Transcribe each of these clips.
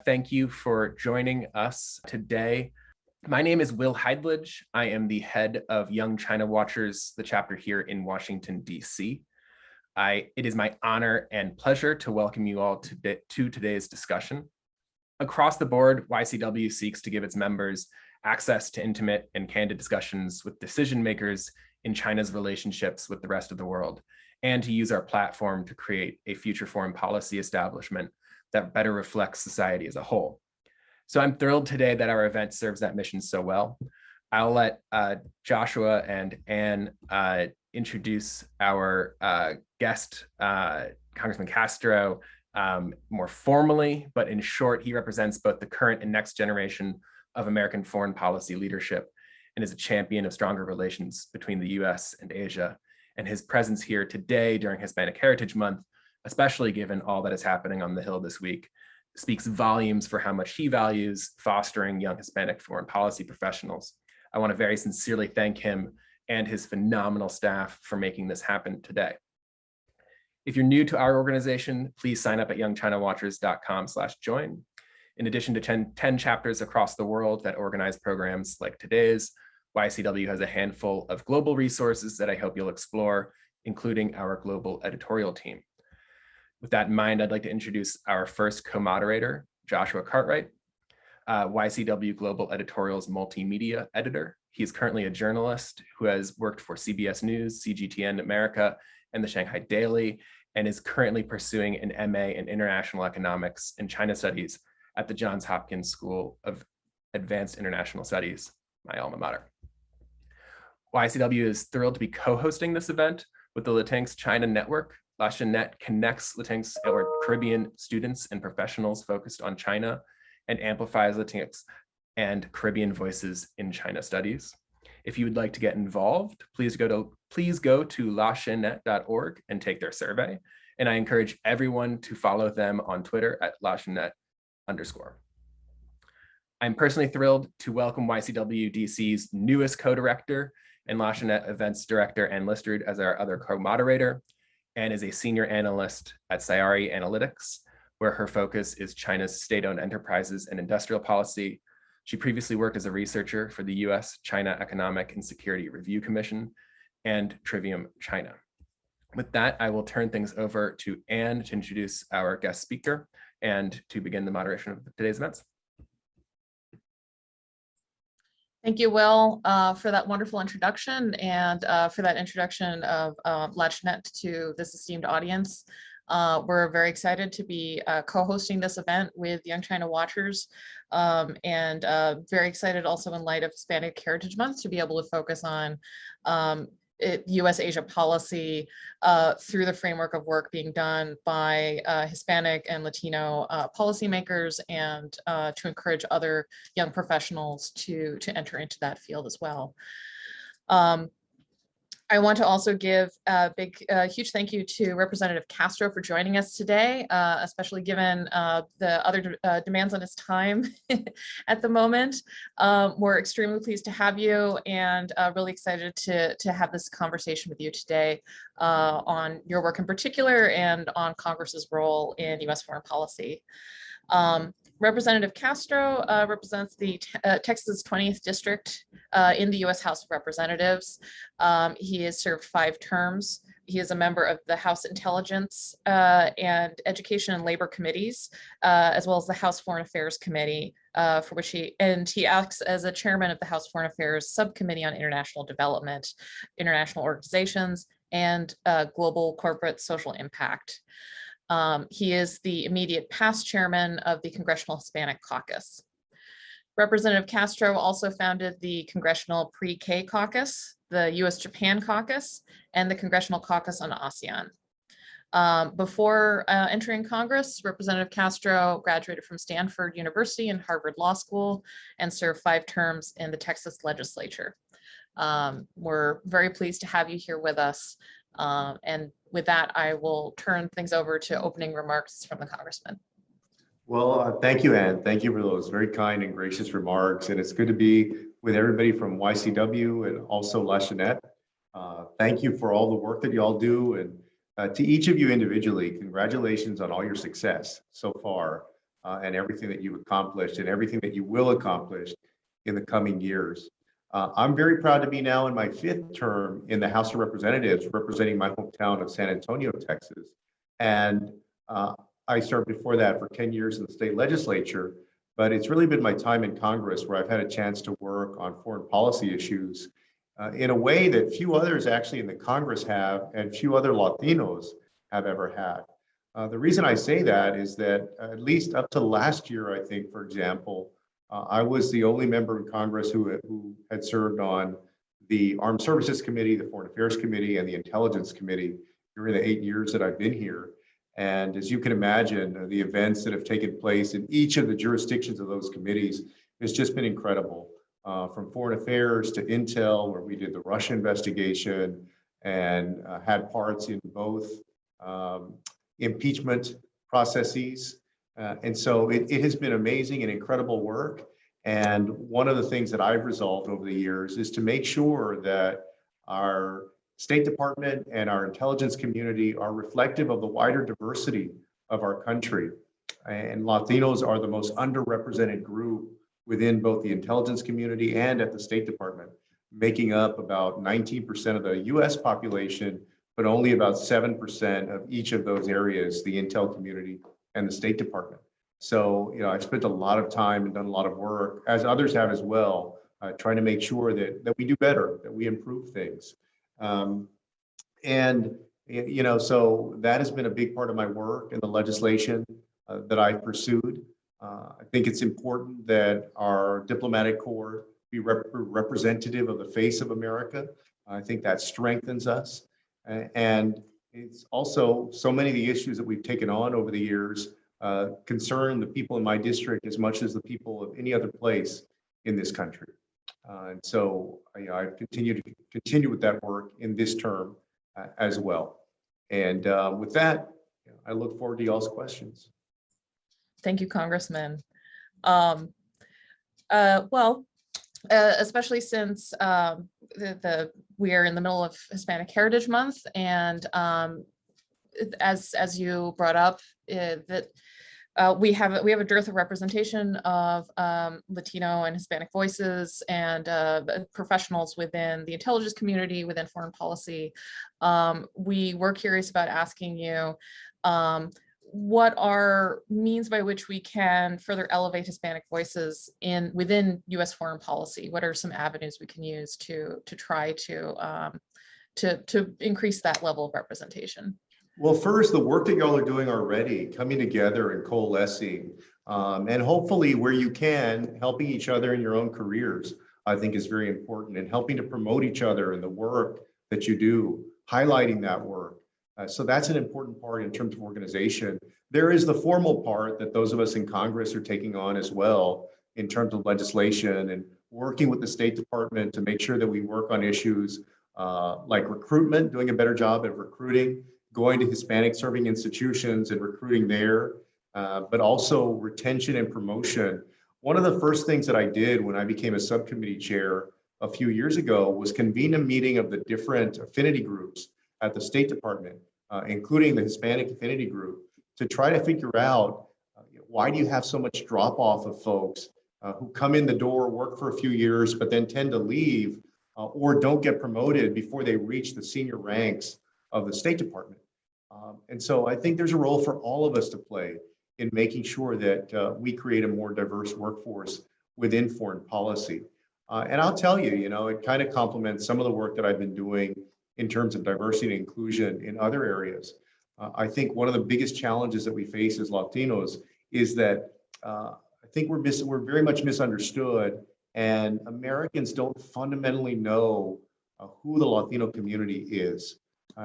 Thank you for joining us today. My name is Will Heidledge. I am the head of Young China Watchers, the chapter here in Washington, D.C. It is my honor and pleasure to welcome you all to today's discussion. Across the board, YCW seeks to give its members access to intimate and candid discussions with decision makers in China's relationships with the rest of the world, and to use our platform to create a future foreign policy establishment that better reflects society as a whole. So I'm thrilled today that our event serves that mission so well. I'll let Joshua and Anne introduce our guest, Congressman Castro, more formally, but in short, he represents both the current and next generation of American foreign policy leadership and is a champion of stronger relations between the US and Asia. And his presence here today during Hispanic Heritage Month, especially given all that is happening on the Hill this week, speaks volumes for how much he values fostering young Hispanic foreign policy professionals. I want to very sincerely thank him and his phenomenal staff for making this happen today. If you're new to our organization, please sign up at youngchinawatchers.com/join. In addition to 10 chapters across the world that organize programs like today's, YCW has a handful of global resources that I hope you'll explore, including our global editorial team. With that in mind, I'd like to introduce our first co-moderator, Joshua Cartwright, YCW Global Editorial's multimedia editor. He is currently a journalist who has worked for CBS News, CGTN America, and the Shanghai Daily, and is currently pursuing an MA in International Economics and China Studies at the Johns Hopkins School of Advanced International Studies, my alma mater. YCW is thrilled to be co-hosting this event with the Latinx China Network. LACHINET connects Latinx or Caribbean students and professionals focused on China and amplifies Latinx and Caribbean voices in China studies. If you would like to get involved, please go to lachinet.org and take their survey. And I encourage everyone to follow them on Twitter at lachinet_. I'm personally thrilled to welcome YCW DC's newest co-director and LACHINET events director, Anne Listerud, as our other co-moderator, and is a senior analyst at Sayari Analytics, where her focus is China's state-owned enterprises and industrial policy. She previously worked as a researcher for the US China Economic and Security Review Commission and Trivium China. With that, I will turn things over to Anne to introduce our guest speaker and to begin the moderation of today's events. Thank you, Will, for that wonderful introduction and for that introduction of LACHINET to this esteemed audience. We're very excited to be co-hosting this event with Young China Watchers, and very excited also in light of Hispanic Heritage Month to be able to focus on US-Asia policy through the framework of work being done by Hispanic and Latino policymakers, and to encourage other young professionals to enter into that field as well. I want to also give a huge thank you to Representative Castro for joining us today, especially given the other demands on his time at the moment. We're extremely pleased to have you, and really excited to have this conversation with you today on your work in particular and on Congress's role in US foreign policy. Representative Castro represents the Texas 20th District in the U.S. House of Representatives. He has served 5 terms. He is a member of the House Intelligence and Education and Labor Committees, as well as the House Foreign Affairs Committee, for which he acts as a chairman of the House Foreign Affairs Subcommittee on International Development, International Organizations, and Global Corporate Social Impact. He is the immediate past chairman of the Congressional Hispanic Caucus. Representative Castro also founded the Congressional Pre-K Caucus, the US-Japan Caucus, and the Congressional Caucus on ASEAN. Before entering Congress, Representative Castro graduated from Stanford University and Harvard Law School and served 5 terms in the Texas legislature. We're very pleased to have you here with us. And with that, I will turn things over to opening remarks from the Congressman. Well, thank you, Anne. Thank you for those very kind and gracious remarks. And it's good to be with everybody from YCW and also LACHINET. Thank you for all the work that you all do. And to each of you individually, congratulations on all your success so far. and everything that you've accomplished and everything that you will accomplish in the coming years. I'm very proud to be now in my 5th term in the House of Representatives, representing my hometown of San Antonio, Texas. And I served before that for 10 years in the state legislature, but it's really been my time in Congress where I've had a chance to work on foreign policy issues in a way that few others actually in the Congress have, and few other Latinos have ever had. The reason I say that is that at least up to last year, I think, for example, I was the only member in Congress who had served on the Armed Services Committee, the Foreign Affairs Committee, and the Intelligence Committee during the 8 years that I've been here. And as you can imagine, the events that have taken place in each of the jurisdictions of those committees has just been incredible. From Foreign Affairs to Intel, where we did the Russia investigation and had parts in both impeachment processes. And so it has been amazing and incredible work. And one of the things that I've resolved over the years is to make sure that our State Department and our intelligence community are reflective of the wider diversity of our country. And Latinos are the most underrepresented group within both the intelligence community and at the State Department, making up about 19% of the US population, but only about 7% of each of those areas, the intel community and the State Department. So, I've spent a lot of time and done a lot of work, as others have as well, trying to make sure that we do better, that we improve things. So that has been a big part of my work in the legislation that I've pursued. I think it's important that our diplomatic corps be representative of the face of America. I think that strengthens us. And it's also so many of the issues that we've taken on over the years concern the people in my district as much as the people of any other place in this country. And so I've continued to continue with that work in this term as well. And with that, I look forward to y'all's questions. Thank you, Congressman. Especially since we are in the middle of Hispanic Heritage Month, and as you brought up, that we have a dearth of representation of Latino and Hispanic voices and professionals within the intelligence community, within foreign policy. We were curious about asking you what are means by which we can further elevate Hispanic voices within U.S. foreign policy? What are some avenues we can use to try to increase that level of representation? Well, first, the work that y'all are doing already, coming together and coalescing, and hopefully where you can, helping each other in your own careers, I think is very important, and helping to promote each other and the work that you do, highlighting that work. So that's an important part in terms of organization. There is the formal part that those of us in Congress are taking on as well in terms of legislation and working with the State Department to make sure that we work on issues like recruitment, doing a better job at recruiting, going to Hispanic serving institutions and recruiting there, but also retention and promotion. One of the first things that I did when I became a subcommittee chair a few years ago was convene a meeting of the different affinity groups at the State Department, including the Hispanic affinity group, to try to figure out why do you have so much drop off of folks who come in the door, work for a few years, but then tend to leave or don't get promoted before they reach the senior ranks of the State Department. And so I think there's a role for all of us to play in making sure that we create a more diverse workforce within foreign policy. And I'll tell you, it kind of complements some of the work that I've been doing in terms of diversity and inclusion in other areas. I think one of the biggest challenges that we face as Latinos is that I think we're very much misunderstood, and Americans don't fundamentally know who the Latino community is.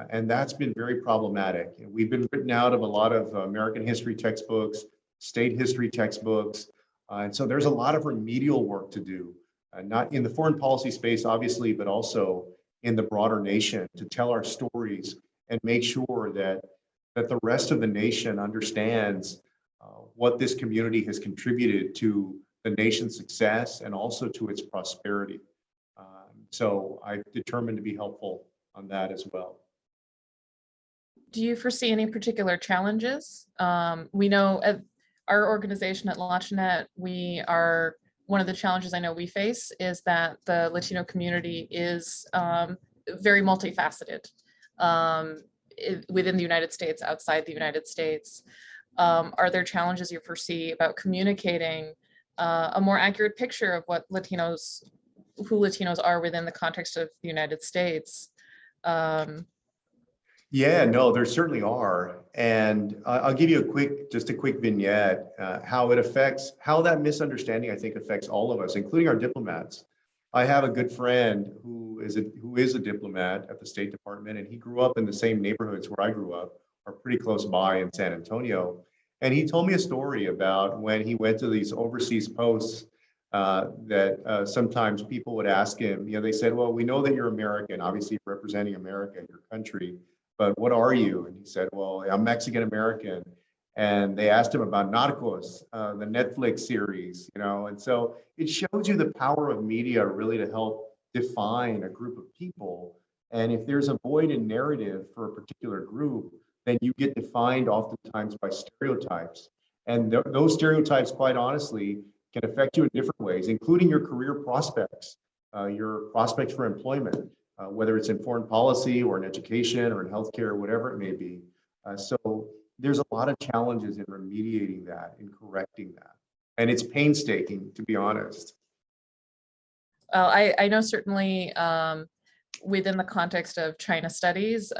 And that's been very problematic. We've been written out of a lot of American history textbooks, state history textbooks. And so there's a lot of remedial work to do, not in the foreign policy space, obviously, but also in the broader nation, to tell our stories and make sure that the rest of the nation understands what this community has contributed to the nation's success and also to its prosperity. So I'm determined to be helpful on that as well. Do you foresee any particular challenges? We know our organization at LACHINET, one of the challenges I know we face is that the Latino community is very multifaceted within the United States, outside the United States. Are there challenges you foresee about communicating a more accurate picture of what who Latinos are within the context of the United States? Yeah, no, there certainly are. And I'll give you just a quick vignette, how that misunderstanding, I think, affects all of us, including our diplomats. I have a good friend who is a diplomat at the State Department, and he grew up in the same neighborhoods where I grew up, or pretty close by in San Antonio. And he told me a story about when he went to these overseas posts that sometimes people would ask him, they said, well, we know that you're American, obviously representing America, your country, but what are you? And he said, well, I'm Mexican American. And they asked him about Narcos, the Netflix series, and so it shows you the power of media really to help define a group of people. And if there's a void in narrative for a particular group, then you get defined oftentimes by stereotypes. And those stereotypes, quite honestly, can affect you in different ways, including your career prospects, your prospects for employment, whether it's in foreign policy or in education or in healthcare, whatever it may be. So there's a lot of challenges in remediating that, in correcting that. And it's painstaking, to be honest. I know certainly within the context of China studies,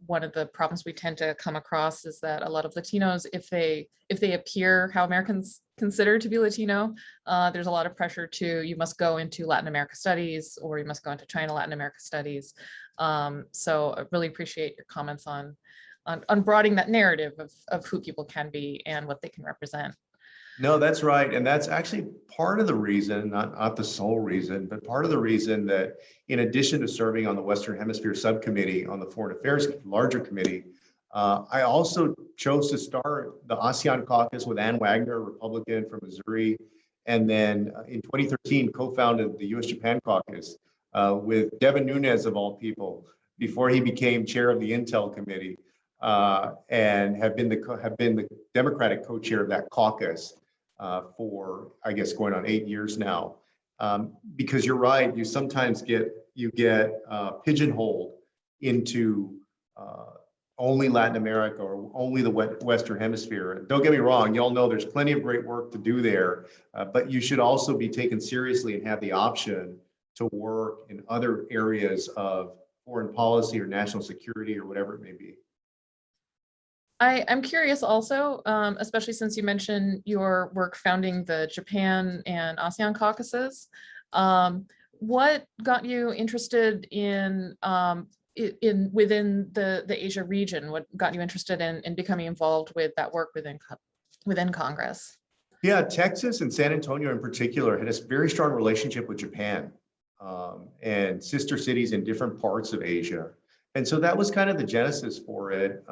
one of the problems we tend to come across is that a lot of Latinos, if they appear how Americans consider to be Latino, there's a lot of pressure you must go into Latin America studies, or you must go into China Latin America studies. So I really appreciate your comments on broadening that narrative of who people can be and what they can represent. No, that's right. And that's actually part of the reason, not the sole reason, but part of the reason that in addition to serving on the Western Hemisphere subcommittee on the Foreign Affairs larger committee, I also chose to start the ASEAN Caucus with Ann Wagner, a Republican from Missouri. And then in 2013, co-founded the US-Japan Caucus with Devin Nunes, of all people, before he became chair of the Intel Committee, and have been the Democratic co-chair of that caucus for, I guess, going on 8 years now. Because you're right, you sometimes get pigeonholed into only Latin America or only the Western Hemisphere. Don't get me wrong, y'all know there's plenty of great work to do there, but you should also be taken seriously and have the option to work in other areas of foreign policy or national security or whatever it may be. I'm curious also, especially since you mentioned your work founding the Japan and ASEAN caucuses, what got you interested in within the Asia region? What got you interested in becoming involved with that work within Congress? Yeah, Texas and San Antonio in particular had a very strong relationship with Japan and sister cities in different parts of Asia. And so that was kind of the genesis for it.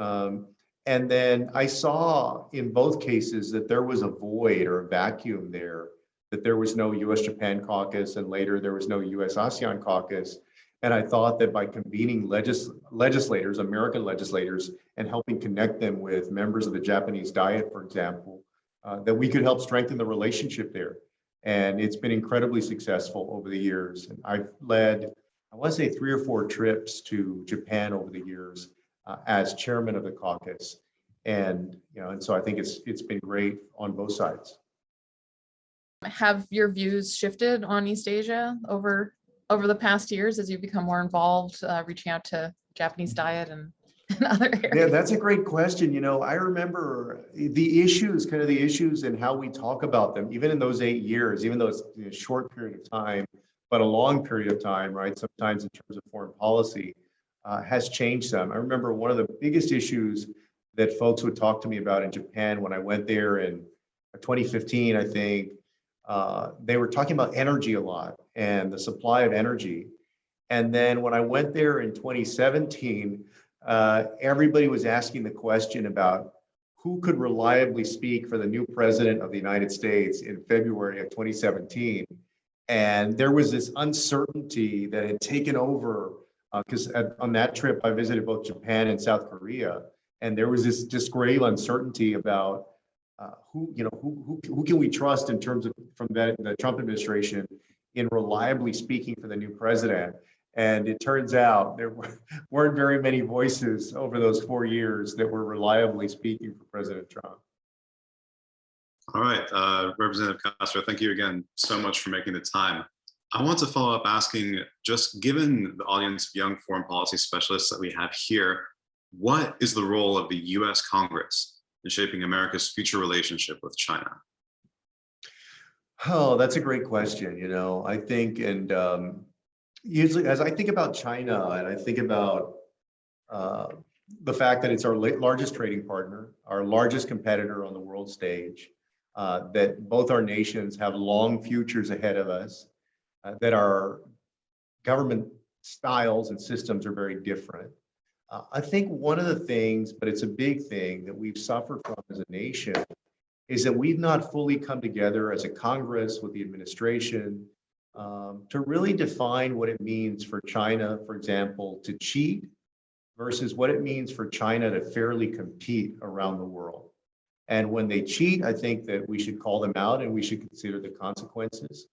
And then I saw in both cases that there was a void or a vacuum there, that there was no US-Japan caucus, and later there was no US-ASEAN caucus. And I thought that by convening legislators, American legislators, and helping connect them with members of the Japanese Diet, for example, that we could help strengthen the relationship there. And it's been incredibly successful over the years. And I've led, I want to say 3 or 4 trips to Japan over the years as chairman of the caucus. And, and so I think it's been great on both sides. Have your views shifted on East Asia over the past years as you become more involved, reaching out to Japanese Diet and other areas? Yeah, that's a great question. I remember the issues and how we talk about them, even in those 8 years, even though it's a short period of time, but a long period of time, right? Sometimes in terms of foreign policy, has changed some. I remember one of the biggest issues that folks would talk to me about in Japan when I went there in 2015, I think, they were talking about energy a lot and the supply of energy. And then when I went there in 2017, everybody was asking the question about who could reliably speak for the new president of the United States in February of 2017. And there was this uncertainty that had taken over, because on that trip, I visited both Japan and South Korea. And there was this great uncertainty about who can we trust in terms of from the Trump administration in reliably speaking for the new president? And it turns out there weren't very many voices over those 4 years that were reliably speaking for President Trump. All right, Representative Castro, thank you again so much for making the time. I want to follow up asking, just given the audience of young foreign policy specialists that we have here, what is the role of the US Congress in shaping America's future relationship with China? Oh, that's a great question. I think, and usually as I think about China and I think about the fact that it's our largest trading partner, our largest competitor on the world stage, that both our nations have long futures ahead of us, that our government styles and systems are very different. I think one of the things, but it's a big thing that we've suffered from as a nation, is that we've not fully come together as a Congress with the administration to really define what it means for China, for example, to cheat versus what it means for China to fairly compete around the world. And when they cheat, I think that we should call them out and we should consider the consequences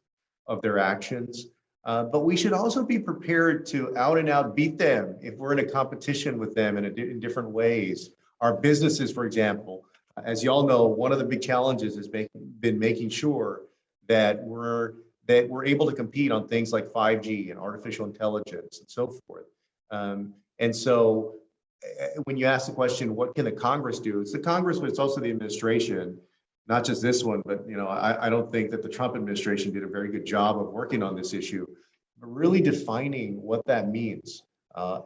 of their actions. But we should also be prepared to out and out beat them if we're in a competition with them in different ways. Our businesses, for example, as you all know, one of the big challenges has been making sure that we're able to compete on things like 5G and artificial intelligence and so forth. And so when you ask the question, what can the Congress do? It's the Congress, but it's also the administration, not just this one, but I don't think that the Trump administration did a very good job of working on this issue, but really defining what that means.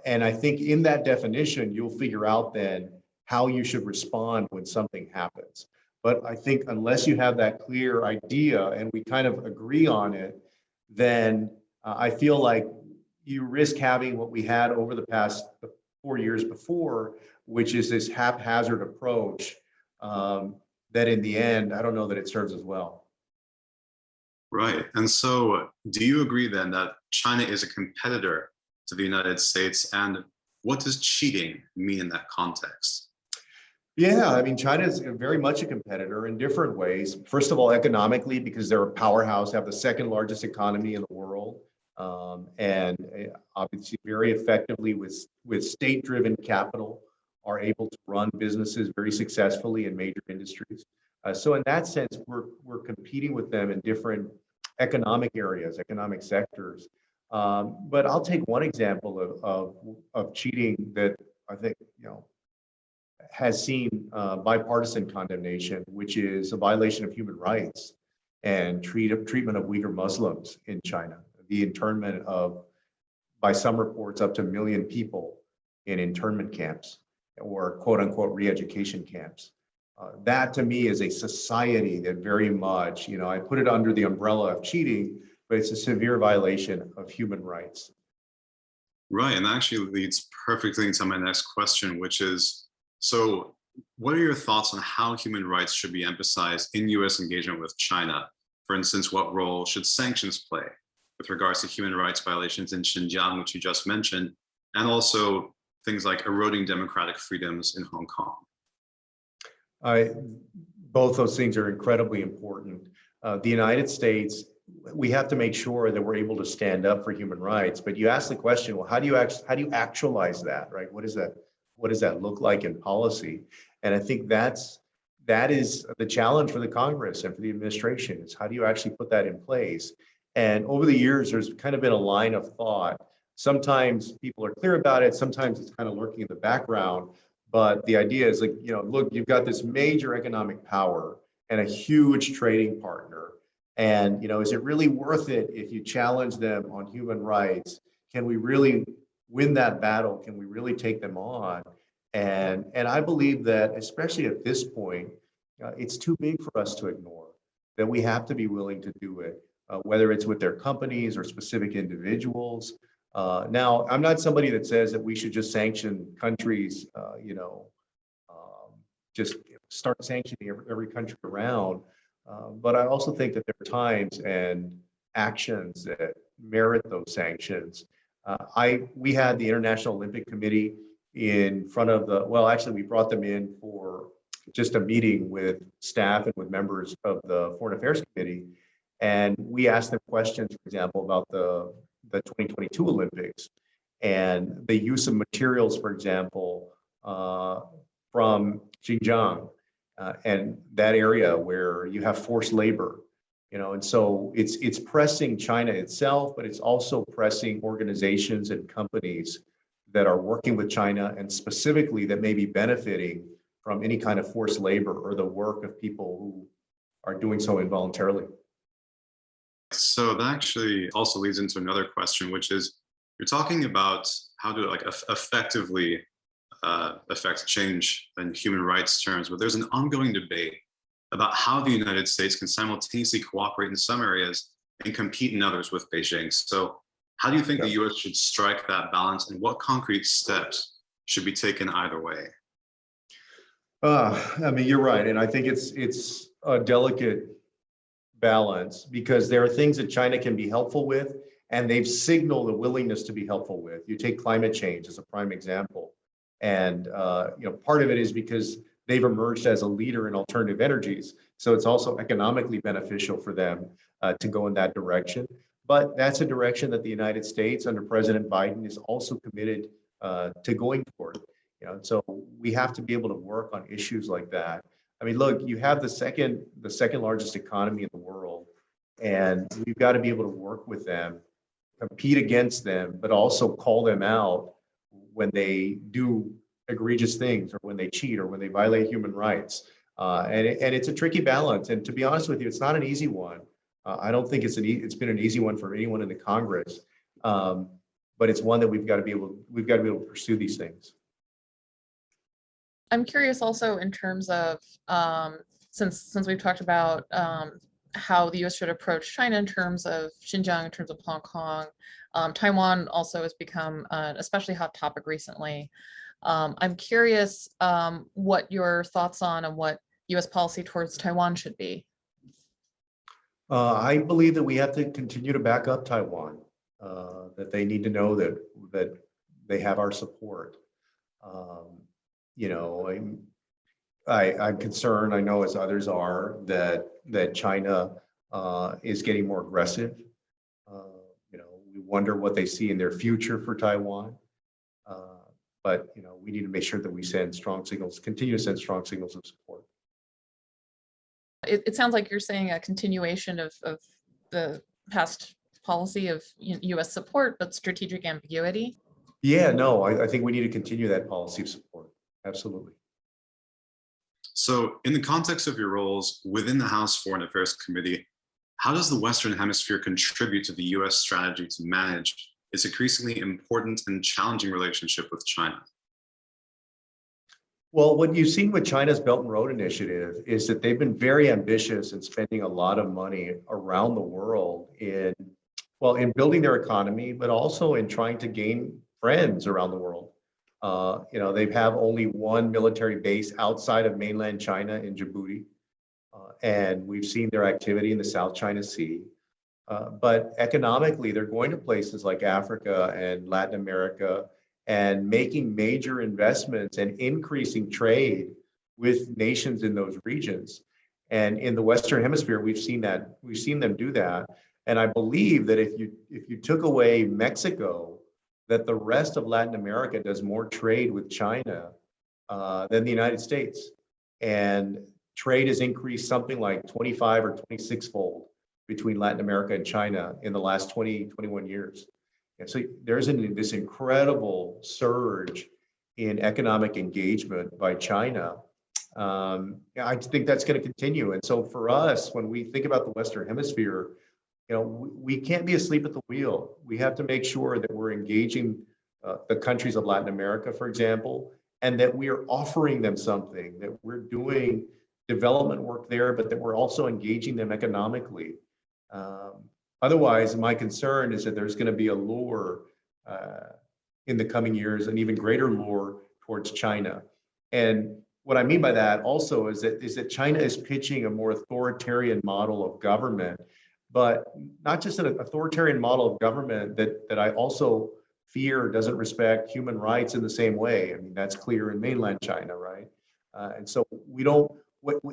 And I think in that definition, you'll figure out then how you should respond when something happens. But I think unless you have that clear idea and we kind of agree on it, then I feel like you risk having what we had over the past 4 years before, which is this haphazard approach that in the end, I don't know that it serves as well. Right. And so do you agree then that China is a competitor to the United States? And what does cheating mean in that context? Yeah, I mean, China is very much a competitor in different ways. First of all, economically, because they're a powerhouse, have the second largest economy in the world. And obviously very effectively with state-driven capital are able to run businesses very successfully in major industries. So in that sense, we're competing with them in different economic areas, economic sectors. But I'll take one example of cheating that I think has seen bipartisan condemnation, which is a violation of human rights and treatment of Uyghur Muslims in China. The internment of, by some reports, up to 1 million people in internment camps or quote unquote re-education camps. That to me is a society that very much, I put it under the umbrella of cheating, but it's a severe violation of human rights. Right, and that actually leads perfectly into my next question, which is, so what are your thoughts on how human rights should be emphasized in US engagement with China? For instance, what role should sanctions play with regards to human rights violations in Xinjiang, which you just mentioned, and also things like eroding democratic freedoms in Hong Kong? Both those things are incredibly important. The United States, we have to make sure that we're able to stand up for human rights. But you ask the question, well, how do you actualize that, right? What does that look like in policy? And I think that is the challenge for the Congress and for the administration, is how do you actually put that in place? And over the years, there's kind of been a line of thought. Sometimes people are clear about it. Sometimes it's kind of lurking in the background. But the idea is like, look, you've got this major economic power and a huge trading partner. And, is it really worth it if you challenge them on human rights? Can we really win that battle? Can we really take them on? And I believe that, especially at this point, it's too big for us to ignore, that we have to be willing to do it, whether it's with their companies or specific individuals. Now, I'm not somebody that says that we should just sanction countries, just start sanctioning every country around. But I also think that there are times and actions that merit those sanctions. We had the International Olympic Committee in front of we brought them in for just a meeting with staff and with members of the Foreign Affairs Committee. And we asked them questions, for example, about the 2022 Olympics and the use of materials, for example, from Xinjiang and that area where you have forced labor. And so it's pressing China itself, but it's also pressing organizations and companies that are working with China and specifically that may be benefiting from any kind of forced labor or the work of people who are doing so involuntarily. So that actually also leads into another question, which is you're talking about how to effectively affect change in human rights terms, but there's an ongoing debate about how the United States can simultaneously cooperate in some areas and compete in others with Beijing. So how do you think the US should strike that balance, and what concrete steps should be taken either way? I mean, you're right. And I think it's a delicate balance because there are things that China can be helpful with, and they've signaled a willingness to be helpful with. You take climate change as a prime example. And part of it is because they've emerged as a leader in alternative energies. So it's also economically beneficial for them to go in that direction. But that's a direction that the United States under President Biden is also committed to going toward. So we have to be able to work on issues like that. I mean, look, you have the second largest economy in the world, and we've got to be able to work with them, compete against them, but also call them out when they do egregious things or when they cheat or when they violate human rights. And it's a tricky balance. And to be honest with you, it's not an easy one. I don't think it's been an easy one for anyone in the Congress, but it's one that we've got to be able to pursue these things. I'm curious also in terms of, since we've talked about how the US should approach China in terms of Xinjiang, in terms of Hong Kong, Taiwan also has become an especially hot topic recently. I'm curious what your thoughts on what US policy towards Taiwan should be. I believe that we have to continue to back up Taiwan, that they need to know that they have our support. I'm concerned, I know as others are, that China is getting more aggressive. We wonder what they see in their future for Taiwan. But we need to make sure that we send strong signals, continue to send strong signals of support. It sounds like you're saying a continuation of the past policy of US support, but strategic ambiguity. Yeah, no, I think we need to continue that policy of support. Absolutely. So in the context of your roles within the House Foreign Affairs Committee, how does the Western Hemisphere contribute to the US strategy to manage its increasingly important and challenging relationship with China? Well, what you've seen with China's Belt and Road Initiative is that they've been very ambitious in spending a lot of money around the world in building their economy, but also in trying to gain friends around the world. They have only one military base outside of mainland China in Djibouti, and we've seen their activity in the South China Sea. But economically, they're going to places like Africa and Latin America and making major investments and increasing trade with nations in those regions. And in the Western Hemisphere, we've seen them do that. And I believe that if you took away Mexico, that the rest of Latin America does more trade with China than the United States. And trade has increased something like 25 or 26-fold between Latin America and China in the last 21 years. And so there's this incredible surge in economic engagement by China. I think that's going to continue. And so for us, when we think about the Western Hemisphere, we can't be asleep at the wheel. We have to make sure that we're engaging the countries of Latin America, for example, and that we are offering them something, that we're doing development work there, but that we're also engaging them economically. Otherwise, my concern is that there's going to be a lure in the coming years, an even greater lure towards China. And what I mean by that also is that China is pitching a more authoritarian model of government, but not just an authoritarian model of government that I also fear doesn't respect human rights in the same way. I mean, that's clear in mainland China, right? And so we don't,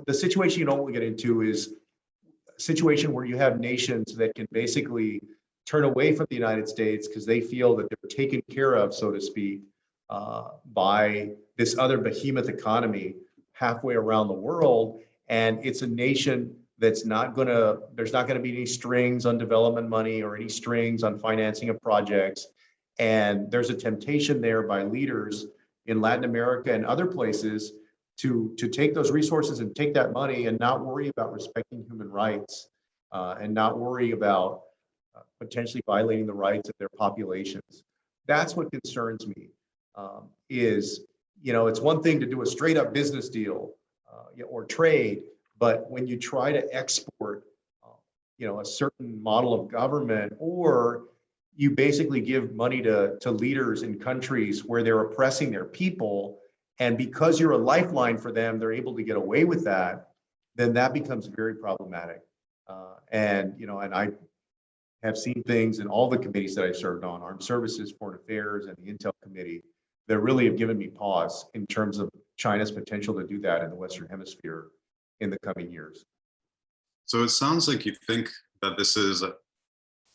the situation you don't want to get into is a situation where you have nations that can basically turn away from the United States because they feel that they're taken care of, so to speak, by this other behemoth economy halfway around the world. And it's a nation that's not going to, there's not going to be any strings on development money or any strings on financing of projects. And there's a temptation there by leaders in Latin America and other places to take those resources and take that money and not worry about respecting human rights and not worry about potentially violating the rights of their populations. That's what concerns me. Is, you know, it's one thing to do a straight up business deal or trade, but when you try to export, you know, a certain model of government, or you basically give money to leaders in countries where they're oppressing their people, and because you're a lifeline for them, they're able to get away with that, then that becomes very problematic. And, you know, and I have seen things in all the committees that I've served on, Armed Services, Foreign Affairs, and the Intel Committee, that really have given me pause in terms of China's potential to do that in the Western Hemisphere in the coming years. So it sounds like you think that this is a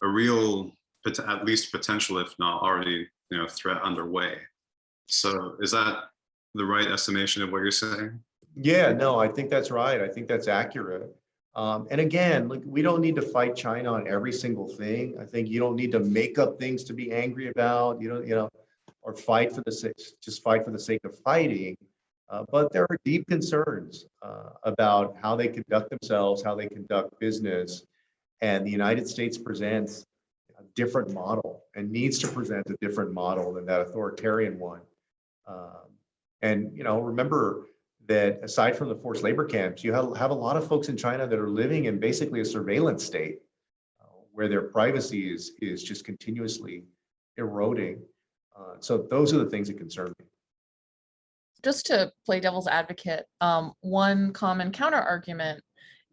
real, at least potential, if not already, you know, threat underway. So is that the right estimation of what you're saying? Yeah, no, I think that's right. I think that's accurate. And again, like, we don't need to fight China on every single thing. I think you don't need to make up things to be angry about. You know, or fight for the sake, just fight for the sake of fighting. But there are deep concerns about how they conduct themselves, how they conduct business. And the United States presents a different model and needs to present a different model than that authoritarian one. And, you know, remember that aside from the forced labor camps, you have a lot of folks in China that are living in basically a surveillance state where their privacy is just continuously eroding. So those are the things that concern me. Just to play devil's advocate, one common counter argument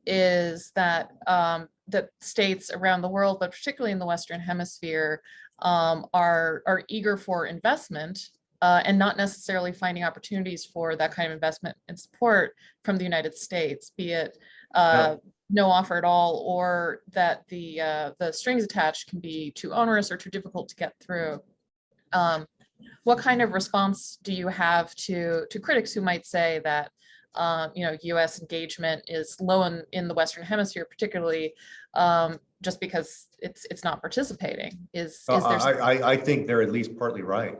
is that that states around the world, but particularly in the Western Hemisphere, are eager for investment and not necessarily finding opportunities for that kind of investment and support from the United States, be it no offer at all, or that the strings attached can be too onerous or too difficult to get through. What kind of response do you have to critics who might say that you know, U.S. engagement is low in the Western Hemisphere, particularly just because it's not participating? Is there? I think they're at least partly right,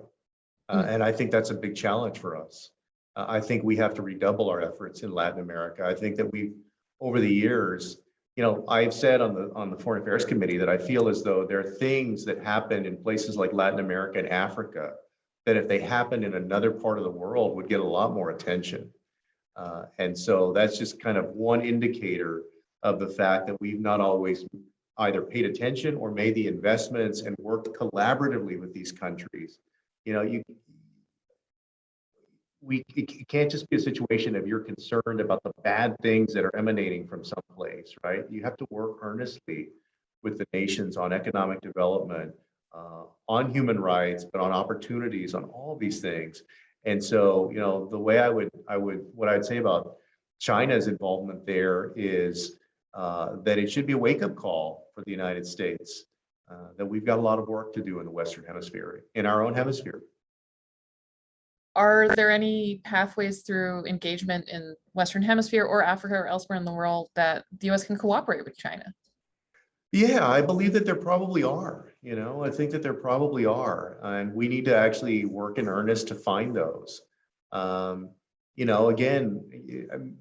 and I think that's a big challenge for us. I think we have to redouble our efforts in Latin America. I think that we've, over the years, you know, I've said on the Foreign Affairs Committee that I feel as though there are things that happen in places like Latin America and Africa that if they happened in another part of the world would get a lot more attention. And so that's just kind of one indicator of the fact that we've not always either paid attention or made the investments and worked collaboratively with these countries. You know, it can't just be a situation of you're concerned about the bad things that are emanating from someplace, right? You have to work earnestly with the nations on economic development, on human rights, but on opportunities, on all of these things. And so, you know, the way what I'd say about China's involvement there is that it should be a wake-up call for the United States, that we've got a lot of work to do in the Western Hemisphere, in our own hemisphere. Are there any pathways through engagement in Western Hemisphere or Africa or elsewhere in the world that the U.S. can cooperate with China? Yeah, I believe that there probably are. You know, I think that there probably are, and we need to actually work in earnest to find those. You know, again,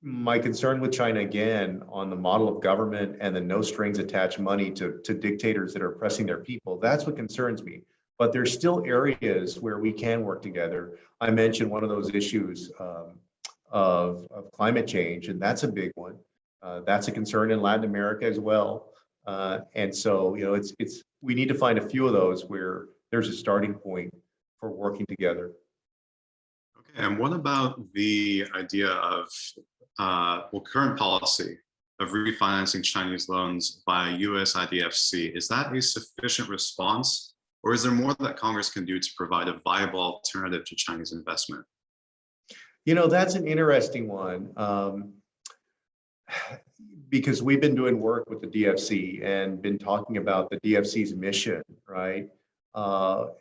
my concern with China again on the model of government and the no strings attached money to dictators that are oppressing their people, that's what concerns me. But there's still areas where we can work together. I mentioned one of those issues of climate change, and that's a big one. That's a concern in Latin America as well. And so, you know, we need to find a few of those where there's a starting point for working together. Okay, and what about the idea of, current policy of refinancing Chinese loans by US IDFC? Is that a sufficient response? Or is there more that Congress can do to provide a viable alternative to Chinese investment? That's an interesting one. Because we've been doing work with the DFC and been talking about the DFC's mission, right?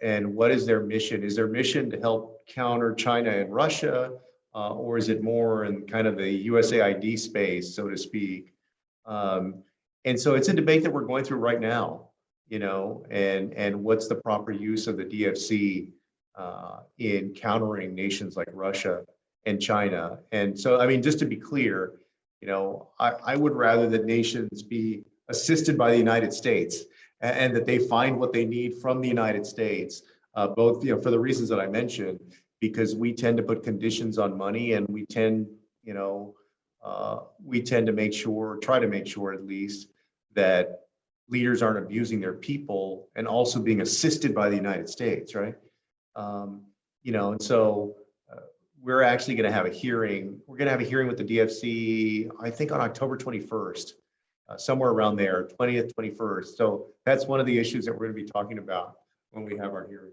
And what is their mission? Is their mission to help counter China and Russia, or is it more in kind of the USAID space, so to speak? And so it's a debate that we're going through right now, and what's the proper use of the DFC in countering nations like Russia and China. And so, I mean, just to be clear, I would rather that nations be assisted by the United States and that they find what they need from the United States, both, for the reasons that I mentioned, because we tend to put conditions on money, and we tend to try to make sure at least, that leaders aren't abusing their people and also being assisted by the United States, right? And so we're actually going to have a hearing. We're going to have a hearing with the DFC, I think on October 21st, somewhere around there, 20th, 21st. So that's one of the issues that we're going to be talking about when we have our hearing.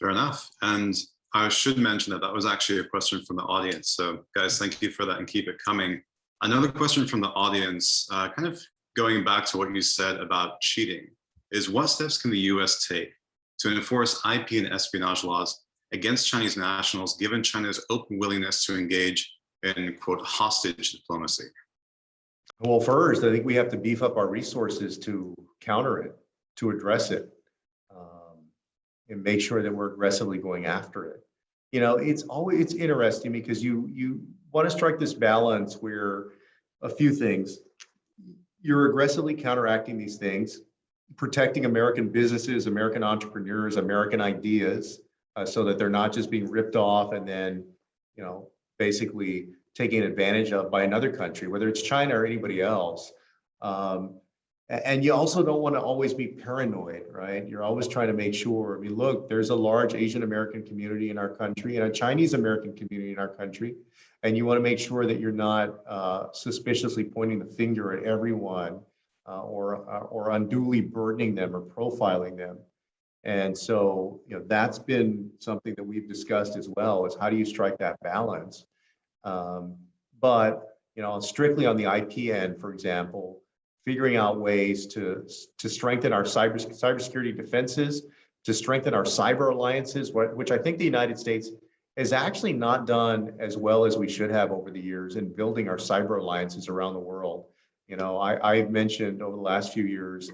Fair enough. And I should mention that was actually a question from the audience. So guys, thank you for that and keep it coming. Another question from the audience, kind of going back to what you said about cheating, is what steps can the US take to enforce IP and espionage laws against Chinese nationals, given China's open willingness to engage in, quote, hostage diplomacy? Well, first, I think we have to beef up our resources to counter it, to address it, and make sure that we're aggressively going after it. It's interesting because you want to strike this balance where a few things, you're aggressively counteracting these things, protecting American businesses, American entrepreneurs, American ideas, so that they're not just being ripped off and then, basically taken advantage of by another country, whether it's China or anybody else. And you also don't want to always be paranoid, right? You're always trying to make sure, look, there's a large Asian American community in our country and a Chinese American community in our country. And you want to make sure that you're not suspiciously pointing the finger at everyone or unduly burdening them or profiling them. And so, that's been something that we've discussed as well, is how do you strike that balance? But, strictly on the IP end, for example, figuring out ways to strengthen our cybersecurity defenses, to strengthen our cyber alliances, which I think the United States has actually not done as well as we should have over the years in building our cyber alliances around the world. I've mentioned over the last few years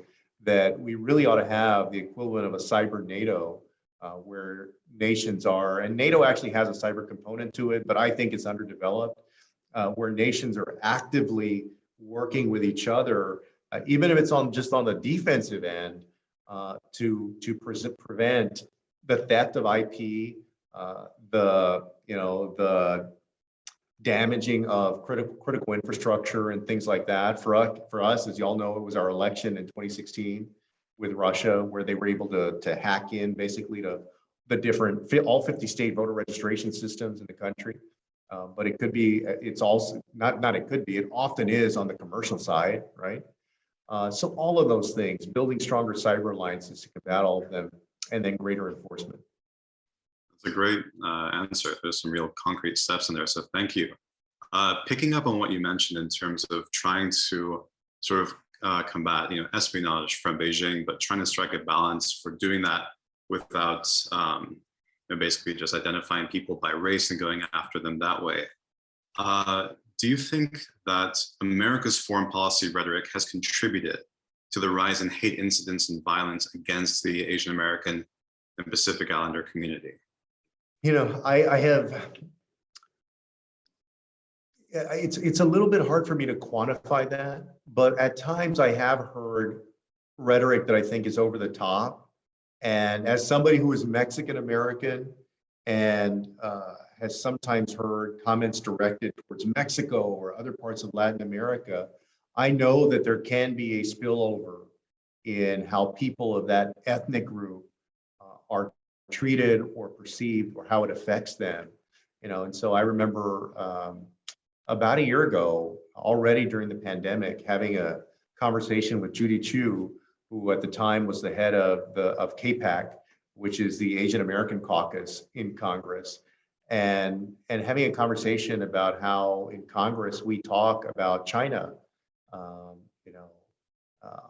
that we really ought to have the equivalent of a cyber NATO, where nations are, and NATO actually has a cyber component to it, but I think it's underdeveloped, where nations are actively working with each other, even if it's just on the defensive end, to prevent the theft of IP, the damaging of critical infrastructure and things like that. For us, as you all know, it was our election in 2016 with Russia, where they were able to hack in basically to the all 50 state voter registration systems in the country. But it could be, it's also it often is on the commercial side, right? So all of those things, building stronger cyber alliances to combat all of them, and then greater enforcement. That's a great answer. There's some real concrete steps in there, so thank you. Picking up on what you mentioned in terms of trying to sort of combat, espionage from Beijing, but trying to strike a balance for doing that without basically just identifying people by race and going after them that way. Do you think that America's foreign policy rhetoric has contributed to the rise in hate incidents and violence against the Asian American and Pacific Islander community? It's a little bit hard for me to quantify that, but at times I have heard rhetoric that I think is over the top. And as somebody who is Mexican American and has sometimes heard comments directed towards Mexico or other parts of Latin America, I know that there can be a spillover in how people of that ethnic group are treated or perceived, or how it affects them. And so I remember about a year ago, already during the pandemic, having a conversation with Judy Chu, who at the time was the head of CAPAC, which is the Asian American Caucus in Congress. and having a conversation about how in Congress we talk about China. You know,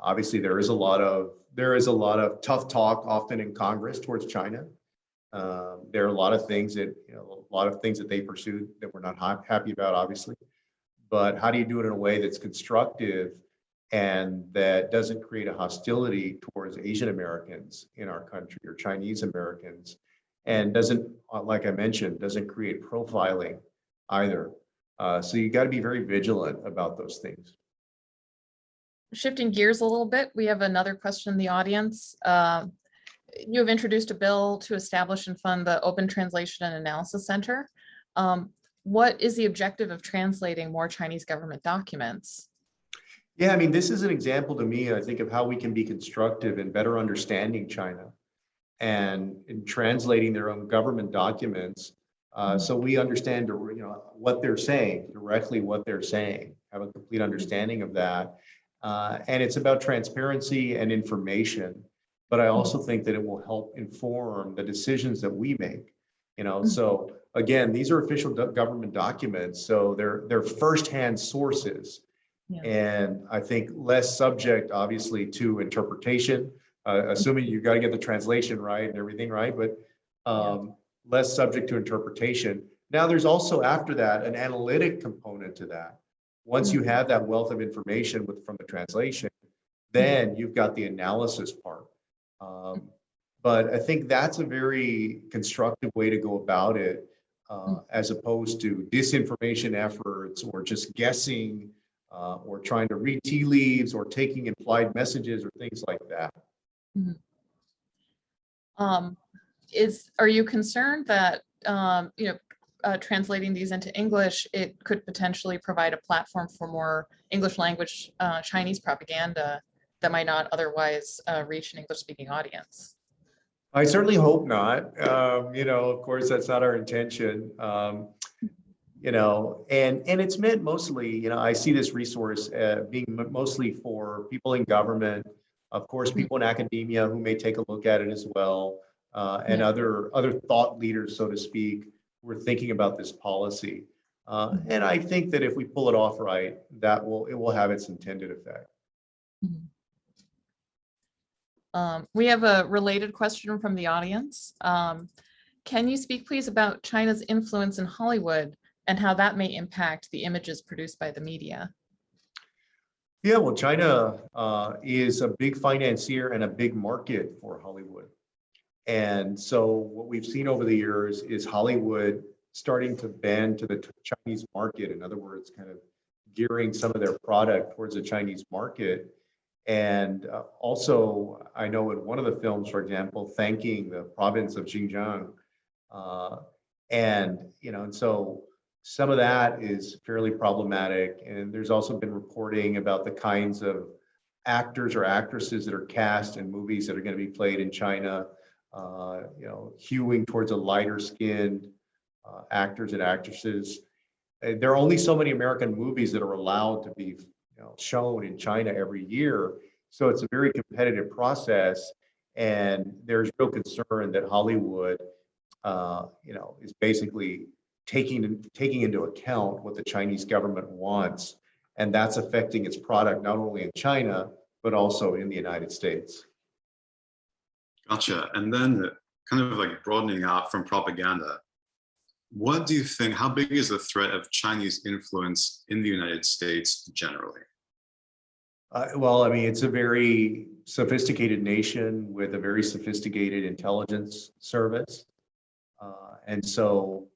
obviously there is a lot of tough talk often in Congress towards China. There are a lot of things that they pursued that we're not happy about, obviously. But how do you do it in a way that's constructive and that doesn't create a hostility towards Asian Americans in our country or Chinese Americans, and doesn't, like I mentioned, doesn't create profiling either. So you got to be very vigilant about those things. Shifting gears a little bit, we have another question in the audience. You have introduced a bill to establish and fund the Open Translation and Analysis Center. What is the objective of translating more Chinese government documents? Yeah, I mean, this is an example to me, I think, of how we can be constructive in better understanding China and in translating their own government documents, so we understand, what they're saying, directly what they're saying, have a complete understanding of that. And it's about transparency and information, but I also think that it will help inform the decisions that we make. So again, these are official government documents, so they're firsthand sources. Yeah. And I think less subject, obviously, to interpretation, assuming you got to get the translation right and everything right, but less subject to interpretation. Now, there's also, after that, an analytic component to that. Once you have that wealth of information from the translation, then you've got the analysis part. But I think that's a very constructive way to go about it, as opposed to disinformation efforts or just guessing, or trying to read tea leaves or taking implied messages or things like that. Are you concerned that translating these into English, it could potentially provide a platform for more English language Chinese propaganda that might not otherwise reach an English-speaking audience? I certainly hope not. Of course, that's not our intention. And it's meant mostly, I see this resource being mostly for people in government, of course, people in academia who may take a look at it as well, and other thought leaders, so to speak, who are thinking about this policy. And I think that if we pull it off right, it will have its intended effect. We have a related question from the audience. Can you speak, please, about China's influence in Hollywood and how that may impact the images produced by the media? Yeah, well, China is a big financier and a big market for Hollywood. And so what we've seen over the years is Hollywood starting to bend to the Chinese market. In other words, kind of gearing some of their product towards the Chinese market. And also, I know in one of the films, for example, thanking the province of Xinjiang. And so some of that is fairly problematic. And there's also been reporting about the kinds of actors or actresses that are cast in movies that are going to be played in China, hewing towards a lighter skinned actors and actresses. There are only so many American movies that are allowed to be shown in China every year. So it's a very competitive process. And there's real concern that Hollywood, is basically taking into account what the Chinese government wants. And that's affecting its product, not only in China, but also in the United States. Gotcha. And then kind of like broadening out from propaganda, what do you think, how big is the threat of Chinese influence in the United States generally? Well, I mean, it's a very sophisticated nation with a very sophisticated intelligence service. And so,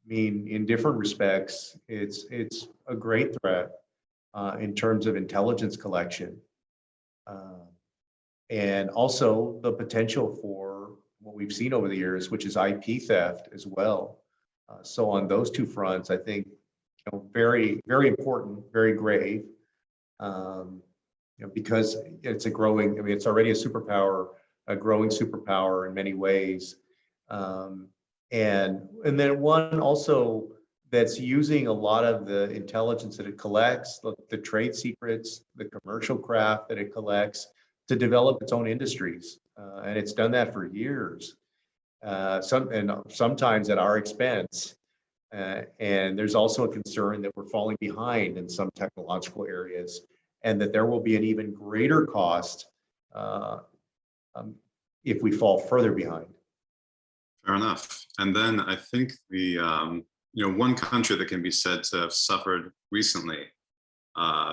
I mean, in different respects, it's a great threat in terms of intelligence collection. And also the potential for what we've seen over the years, which is IP theft as well. So on those two fronts, I think, very, very important, very grave. Because it's it's already a superpower, a growing superpower in many ways. And then one also that's using a lot of the intelligence that it collects, the trade secrets, the commercial craft that it collects to develop its own industries. And it's done that for years. sometimes at our expense. And there's also a concern that we're falling behind in some technological areas, and that there will be an even greater cost if we fall further behind. Fair enough. And then I think the one country that can be said to have suffered recently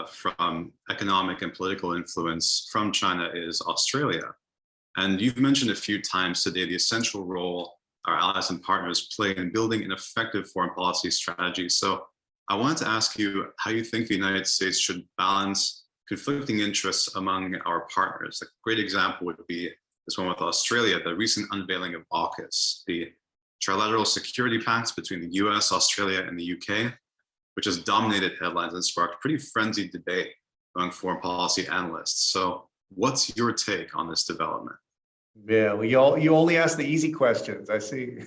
from economic and political influence from China is Australia. And you've mentioned a few times today the essential role our allies and partners play in building an effective foreign policy strategy. So I wanted to ask you how you think the United States should balance conflicting interests among our partners. A great example would be this one with Australia, the recent unveiling of AUKUS, the Trilateral Security Pact between the US, Australia, and the UK, which has dominated headlines and sparked pretty frenzied debate among foreign policy analysts. So what's your take on this development? Yeah, well, you only ask the easy questions, I see.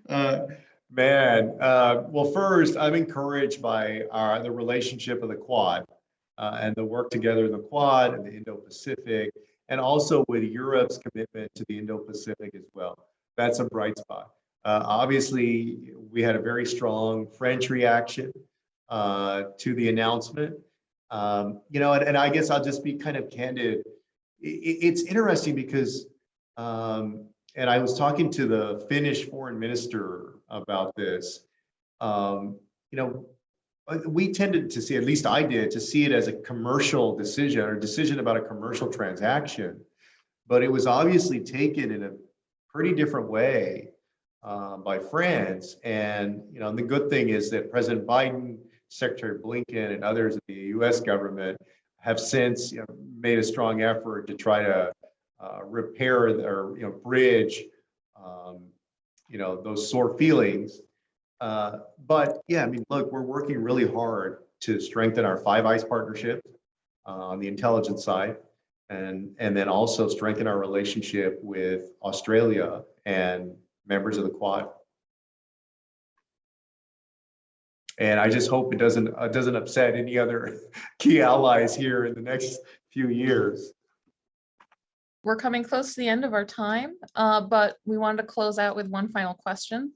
Well, first, I'm encouraged by the relationship of the Quad and the work together in the Quad and the Indo-Pacific, and also with Europe's commitment to the Indo-Pacific as well. That's a bright spot. Obviously, we had a very strong French reaction to the announcement. And I guess I'll just be kind of candid. It's interesting because, and I was talking to the Finnish foreign minister about this, we tended to see, at least I did, to see it as a commercial decision or decision about a commercial transaction, but it was obviously taken in a pretty different way by France. And, the good thing is that President Biden, Secretary Blinken, and others in the US government have since made a strong effort to try to repair or bridge those sore feelings. But yeah, I mean, look, we're working really hard to strengthen our Five Eyes partnership on the intelligence side, and then also strengthen our relationship with Australia and members of the Quad. And I just hope it doesn't upset any other key allies here in the next few years. We're coming close to the end of our time, but we wanted to close out with one final question.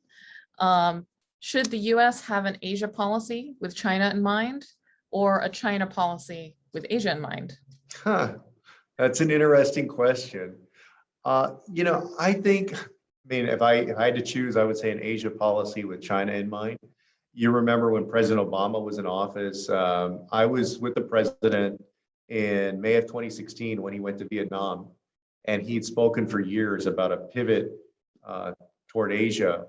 Should the US have an Asia policy with China in mind, or a China policy with Asia in mind? That's an interesting question. I think, if I had to choose, I would say an Asia policy with China in mind. You remember when President Obama was in office, I was with the president in May of 2016 when he went to Vietnam, and he'd spoken for years about a pivot toward Asia.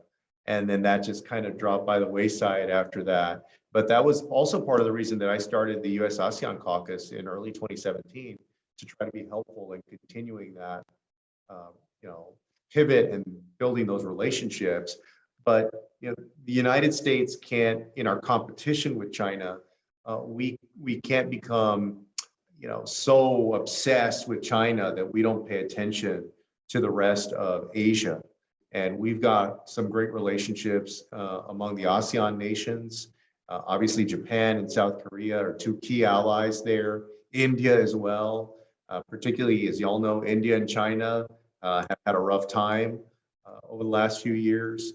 And then that just kind of dropped by the wayside after that. But that was also part of the reason that I started the US ASEAN Caucus in early 2017 to try to be helpful in continuing that, pivot and building those relationships. But the United States can't, in our competition with China, we can't become so obsessed with China that we don't pay attention to the rest of Asia. And we've got some great relationships among the ASEAN nations. Obviously, Japan and South Korea are two key allies there. India as well, particularly, as you all know, India and China have had a rough time over the last few years.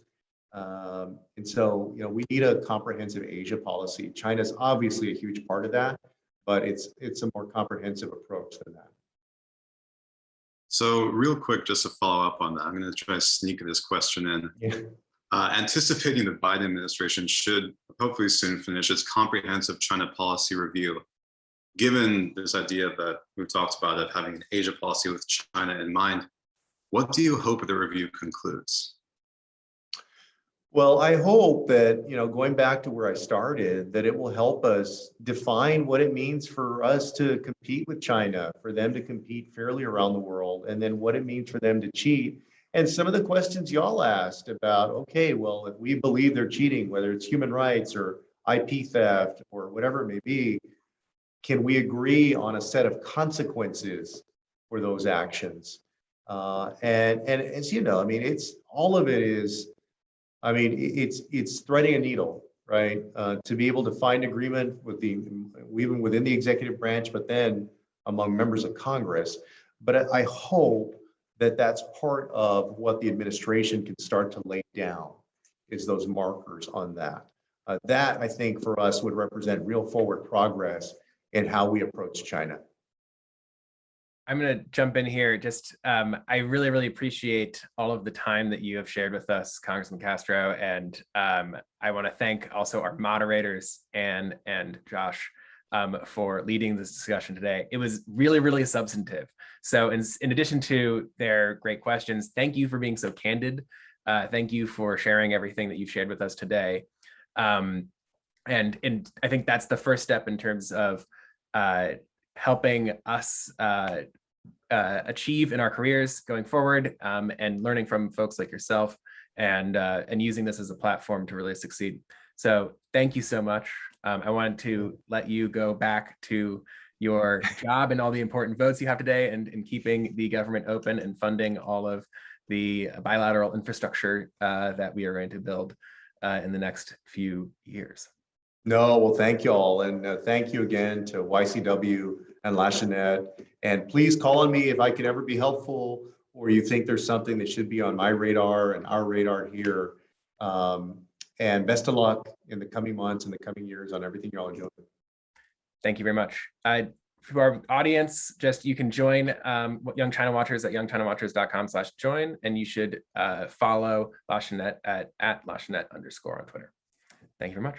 And so, we need a comprehensive Asia policy. China's obviously a huge part of that, but it's a more comprehensive approach than that. So real quick, just to follow up on that, I'm going to try to sneak this question in. Yeah. Anticipating the Biden administration should hopefully soon finish its comprehensive China policy review, given this idea that we've talked about of having an Asia policy with China in mind, what do you hope the review concludes? Well, I hope that, going back to where I started, that it will help us define what it means for us to compete with China, for them to compete fairly around the world, and then what it means for them to cheat. And some of the questions y'all asked about, okay, well, if we believe they're cheating, whether it's human rights or IP theft or whatever it may be, can we agree on a set of consequences for those actions? And as you know, it's all of it is, it's threading a needle, right? To be able to find agreement with even within the executive branch, but then among members of Congress. But I hope that's part of what the administration can start to lay down, is those markers on that. That, I think, for us would represent real forward progress in how we approach China. I'm going to jump in here. Just, I really, really appreciate all of the time that you have shared with us, Congressman Castro. And I want to thank also our moderators and Josh for leading this discussion today. It was really, really substantive. So in addition to their great questions, thank you for being so candid. Thank you for sharing everything that you've shared with us today. And I think that's the first step in terms of helping us achieve in our careers going forward, and learning from folks like yourself, and using this as a platform to really succeed. So thank you so much. I wanted to let you go back to your job and all the important votes you have today, and in keeping the government open and funding all of the bilateral infrastructure that we are going to build in the next few years. No, well, thank you all. And thank you again to YCW and LACHINET. And please call on me if I can ever be helpful, or you think there's something that should be on my radar and our radar here. And best of luck in the coming months and the coming years on everything you're all doing. Thank you very much. To our audience, just you can join Young China Watchers at youngchinawatchers.com/join, and you should follow LACHINET at LACHINET_ on Twitter. Thank you very much.